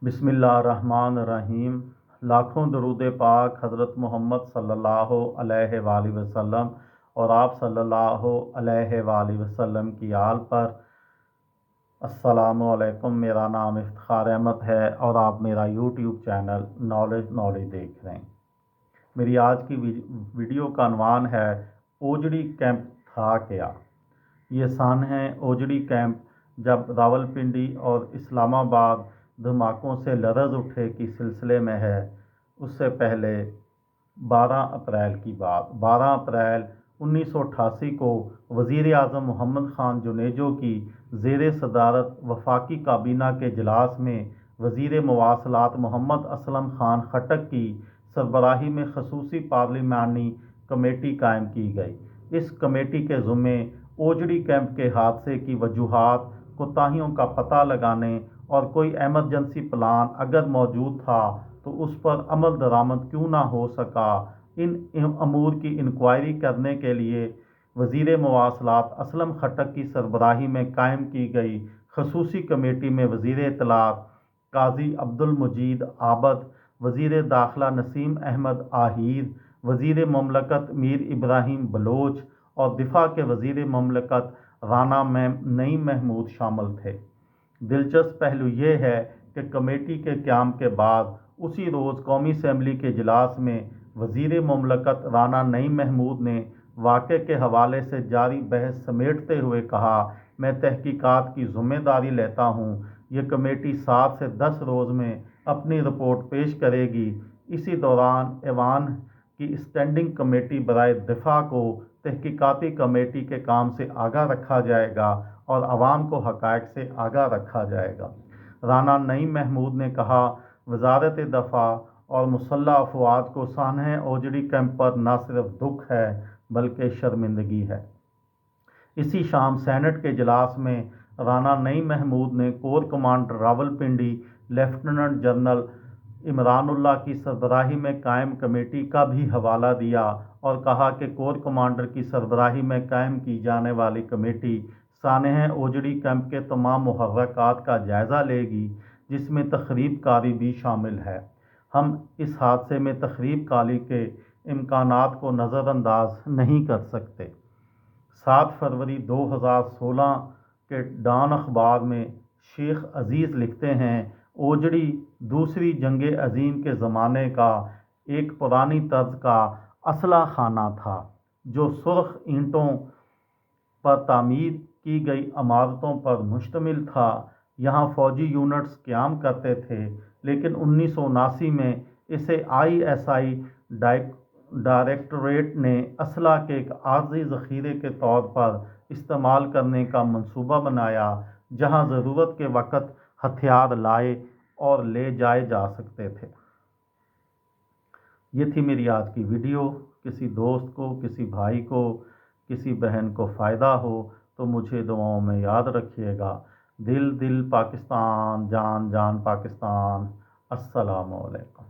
बिस्मिल्लाहिर्रहमानिर्रहीम। लाखों दरूद पाक हज़रत मोहम्मद सल्लल्लाहु अलैहि वसल्लम और आप सल्लल्लाहु अलैहि वसल्लम की आल पर। अस्सलामु अलैकुम। मेरा नाम इफ्तिखार अहमद है और आप मेरा यूट्यूब चैनल नॉलेज देख रहे हैं। मेरी आज की वीडियो का अनवान है ओजड़ी कैंप था क्या। ये सन है ओजड़ी कैंप जब रावलपिंडी और इस्लामाबाद धमाकों से लरज़ उठे की सिलसिले में है। उससे पहले 12 अप्रैल की बात, 12 अप्रैल 1988 को वज़ीर आज़म मोहम्मद ख़ान जुनेजो की ज़ेर सदारत वफाकी काबीना के इजलास में वज़ीर मवासलात मोहम्मद असलम ख़ान खटक की सरबराही में खसूसी पार्लिमानी कमेटी कायम की गई। इस कमेटी के ज़िम्मे ओजड़ी कैंप के हादसे की वजूहात, कोताहियों का पता लगाने और कोई एमरजेंसी प्लान अगर मौजूद था तो उस पर अमल दरामद क्यों ना हो सका, इन अमूर की इंक्वायरी करने के लिए वज़ीर मवासलात असलम खटक की सरबराही में कायम की गई खसूसी कमेटी में वज़ीर इत्तलात काजी अब्दुल मजीद आबद, वज़ीर दाखिला नसीम अहमद आहिर, वज़ीर ममलकत मीर इब्राहिम बलोच और दिफा के वज़ीर ममलकत राना नईम महमूद शामिल थे। दिलचस्प पहलू ये है कि कमेटी के क़याम के बाद उसी रोज़ कौमी असम्बली के इजलास में वज़ीर ममलकत राना नईम महमूद ने वाक़े के हवाले से जारी बहस समेटते हुए कहा, मैं तहकीकात की ज़िम्मेदारी लेता हूँ। ये कमेटी 7 से 10 रोज़ में अपनी रिपोर्ट पेश करेगी। इसी दौरान ऐवान की स्टैंडिंग कमेटी बराए दिफा को तहकीकाती कमेटी के काम से आगाह रखा जाएगा और आवाम को हक़ाइक़ से आगाह रखा जाएगा। राना नईम महमूद ने कहा, वज़ारत दफ़ा और मुसल्लह अफ़वाज को सानह ओजड़ी कैंप पर न सिर्फ दुख है बल्कि शर्मिंदगी है। इसी शाम सेनेट के इजलास में राना नईम महमूद ने core commander Rawalpindi lieutenant general Imranullah की सरबराही में कायम कमेटी का भी हवाला दिया और कहा कि कोर कमांडर की सरबराही में कायम की जाने वाली कमेटी सानह ओजड़ी कैंप के तमाम मुहर्रकात का जायज़ा लेगी, जिसमें तख़रीब कारी भी शामिल है। हम इस हादसे में तख़रीब कारी के इम्कानात को नज़रअंदाज नहीं कर सकते। 7 फरवरी 2016 के डॉन अखबार में शेख अजीज़ लिखते हैं, ओजड़ी दूसरी जंग अज़ीम के ज़माने का एक पुरानी तर्ज का असला खाना था जो सुर्ख ईंटों पर तामीर की गई इमारतों पर मुश्तमिल था। यहाँ फ़ौजी यूनिट्स क़याम करते थे, लेकिन 1979 में इसे ISI डायरेक्टरेट ने असला के एक आर्ज़ी ज़ख़ीरे के तौर पर इस्तेमाल करने का मंसूबा बनाया, जहाँ ज़रूरत के वक़्त हथियार लाए और ले जाए जा सकते थे। ये थी मेरी आज की वीडियो। किसी दोस्त को, किसी भाई को, किसी बहन को फ़ायदा हो तो मुझे दुआओं में याद रखिएगा। दिल दिल पाकिस्तान, जान जान पाकिस्तान। अस्सलामु अलैकुम।